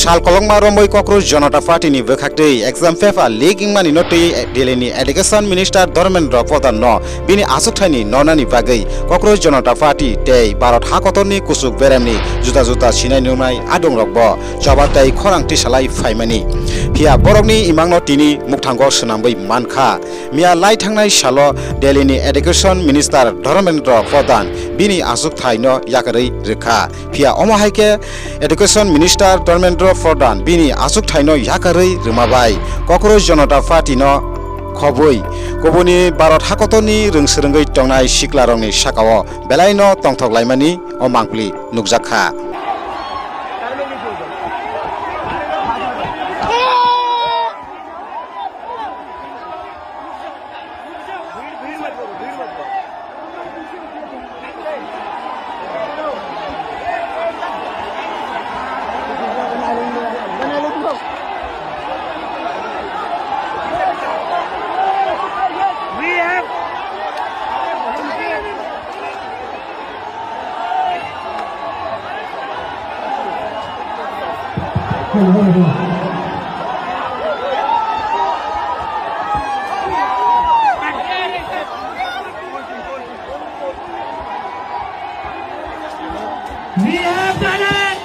साल कलंगमा रंबई कक्रोच जनता पार्टी नि बखाक्तै exam paper leaking मानि नटै दिल्लीनि एडुकेशन मिनिस्टर धर्मेन्द्र प्रधान न बिनि आसुकथायनि ननानि बागै कक्रोच जनता पार्टी तै भारत हाकतरनि कुसुक बेरामनि जुदा जुदा सिनाय नुनाय आदं रगब जबातै खरांथि सालाय फाइमानि फिया बरकनि इमांनो तिनि मुक्तांग सोनांबै मानखा मिया लाई थांनाय साल दिल्लीनि एडुकेशन मिनिस्टर धर्मेन्द्र प्रधान बिनि आसुकथाय न याकरै रेखा फिया अमाहायके एडुकेशन मिनिस्टर धर्मेन्द्र प्रधान बिनि आसुकथाय न याकरै रोमाबाय कक्रोच जनता पार्टी न खबै कबुनि भारत हाकतनि रोंसोरोंगै तंनाय सिक्ला रंनि साकाव बेलाय न तंथकलायमानि अमांप्लि नुकजाखा We have done it!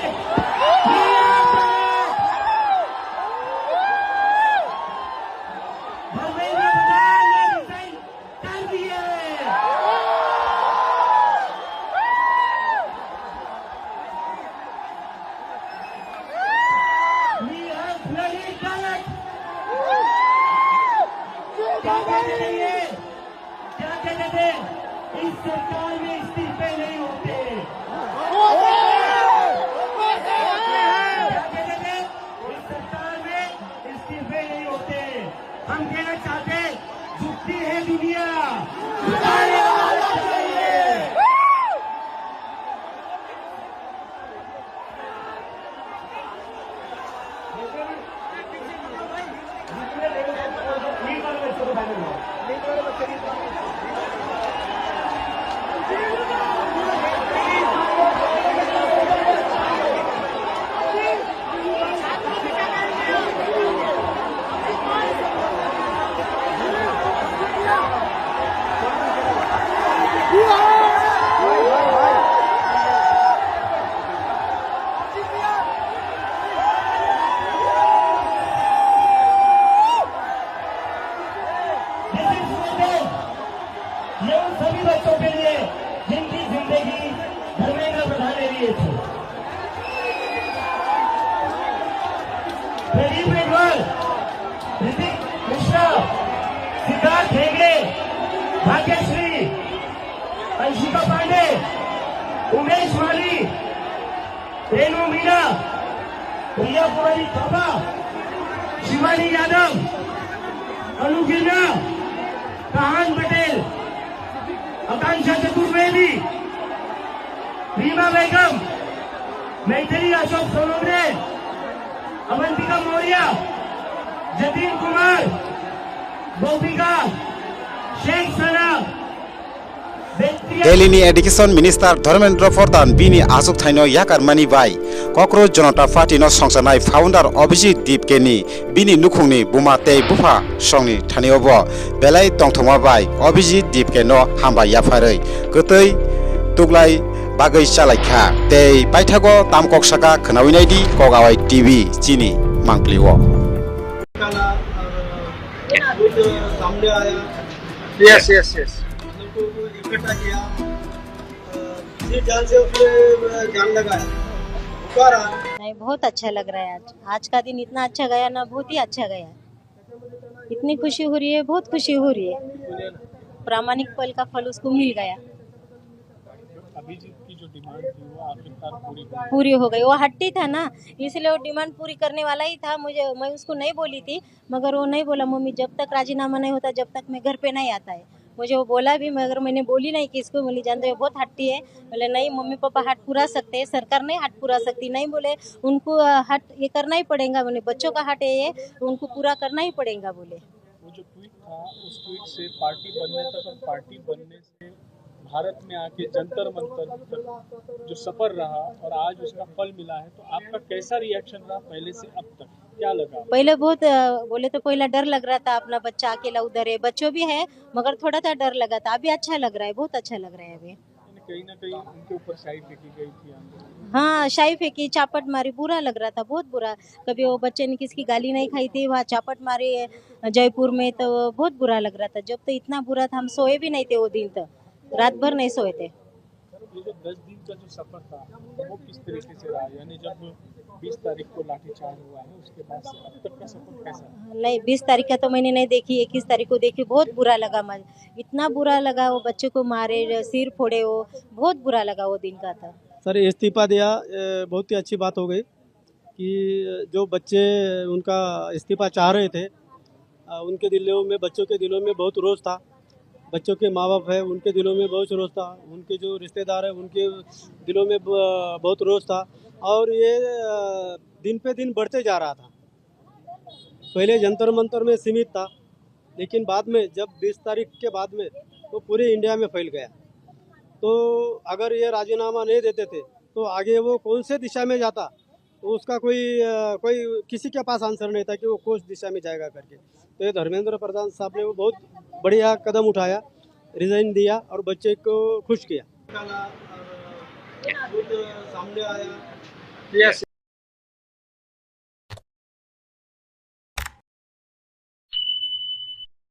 इस सरकार में इस्तीफे नहीं होते। इस सरकार में इस्तीफे नहीं होते। हम कहना चाहते झुकती है दुनिया, झुकाने वाला चाहिए। ये उन सभी बच्चों के लिए जिनकी जिंदगी धर्मेंद्र प्रधान ने लिए थे। प्रदीप रेडवाल, ऋतिक मिश्रा, सिद्धार्थ हेगड़े, भाग्यश्री, अंशिका पांडे, उमेश माली, रेणु मीना, प्रिया कुमारी थापा, शिवानी यादव, अनुगिना, कहान पटेल, आकांक्षा चतुर्वेदी, रीमा बेगम, मैथिली अशोक सोनोग्रे, अवंतिका मौर्य, जतीन कुमार, गोपिका, शेख सना, दिल्लीनि एडुकेशन मिनिस्टर धर्मेन्द्र प्रधान बिनि आसुकथायनो याकारमानि बाय कक्रोच जनता पार्टी न संसानाय फाउंडर अभिजित दीपकेनि बिनि नुखुंनि बुमा तै बुफा संनि थानियावबो बेलाय तंथमा बाय अभिजित दीपके न हामबा याफारै गतै तुगलाय बागै चालायखा तै बायथागो तामकक साका खोनाविनायदि कगावाय टीवी चिनी मांगप्लिव सामने आया यस यस यस इकट्ठा किया जान से उसने जान लगाया नहीं, बहुत अच्छा लग रहा है। आज का दिन इतना अच्छा गया ना, बहुत ही अच्छा गया। इतनी खुशी हो रही है, बहुत खुशी हो रही है। प्रामाणिक पल का फल उसको मिल गया। अभिजीत की जो डिमांड थी वो आखिरकार पूरी हो गई। वो हट्टी था ना, इसलिए वो डिमांड पूरी करने वाला ही था। मैं उसको नहीं बोली थी, मगर वो नहीं बोला मम्मी जब तक राजीनामा नहीं होता जब तक मैं घर पे नहीं आता है। मुझे वो बोला भी, मगर मैंने बोली नहीं कि इसको बोली जानते हो बहुत हट्टी है। बोले नहीं मम्मी पापा हाथ पूरा सकते हैं, सरकार नहीं हाथ पूरा सकती। नहीं बोले उनको हाथ ये करना ही पड़ेगा। बोले बच्चों का हाथ है ये, उनको पूरा करना ही पड़ेगा। बोले वो जो ट्वीट था उस ट्वीट से पार्टी बनने तक और पार्टी बनने से भारत में आके जंतर मंतर तक जो सफर रहा और आज उसका फल मिला है, तो आपका कैसा रिएक्शन रहा पहले से अब तक, क्या लगा? पहले बहुत बोले तो पहला डर लग रहा था, अपना बच्चा अकेला उधर है, बच्चों भी है मगर थोड़ा सा डर लगा था। अभी अच्छा लग रहा है, बहुत अच्छा लग रहा है अभी। कहीं ना कहीं उनके ऊपर शाही फेंकी गई थी आंदोलन। हाँ, शाही फेंकी, चापट मारी, बुरा लग रहा था, बहुत बुरा। कभी वो बच्चे ने किसकी गाली नहीं खाई थी, वहाँ चापट मारी है जयपुर में, तो बहुत बुरा लग रहा था। जब तो इतना बुरा था, हम सोए भी नहीं थे वो दिन, तो रात भर नहीं सोए थे। ये जो 10 दिन का जो सफर था वो किस तरीके से रहा, यानी जब 20 तारीख को लाठीचार्ज हुआ है उसके बाद से अब तक का सफर कैसा है? नहीं, 20 तारीख का तो मैंने नहीं देखी, 21 तारीख को देखी, बहुत बुरा लगा मुझे, इतना बुरा लगा। वो बच्चों को मारे, सिर फोड़े, वो बहुत बुरा लगा वो दिन का था। सर इस्तीफा दिया, बहुत ही अच्छी बात हो गई कि जो बच्चे उनका इस्तीफा चाह रहे थे, उनके दिलों में, बच्चों के दिलों में बहुत रोष था। बच्चों के माँ बाप है, उनके दिलों में बहुत रोष था। उनके जो रिश्तेदार है, उनके दिलों में बहुत रोष था। और ये दिन पे दिन बढ़ते जा रहा था। पहले जंतर मंतर में सीमित था, लेकिन बाद में जब 20 तारीख के बाद में तो पूरे इंडिया में फैल गया। तो अगर ये राजीनामा नहीं देते थे तो आगे वो कौन से दिशा में जाता, तो उसका कोई किसी के पास आंसर नहीं था कि वो कौन दिशा में जाएगा करके। तो ये धर्मेंद्र प्रधान साहब ने वो बहुत बढ़िया कदम उठाया, रिजाइन दिया और बच्चे को खुश किया। सामने आया।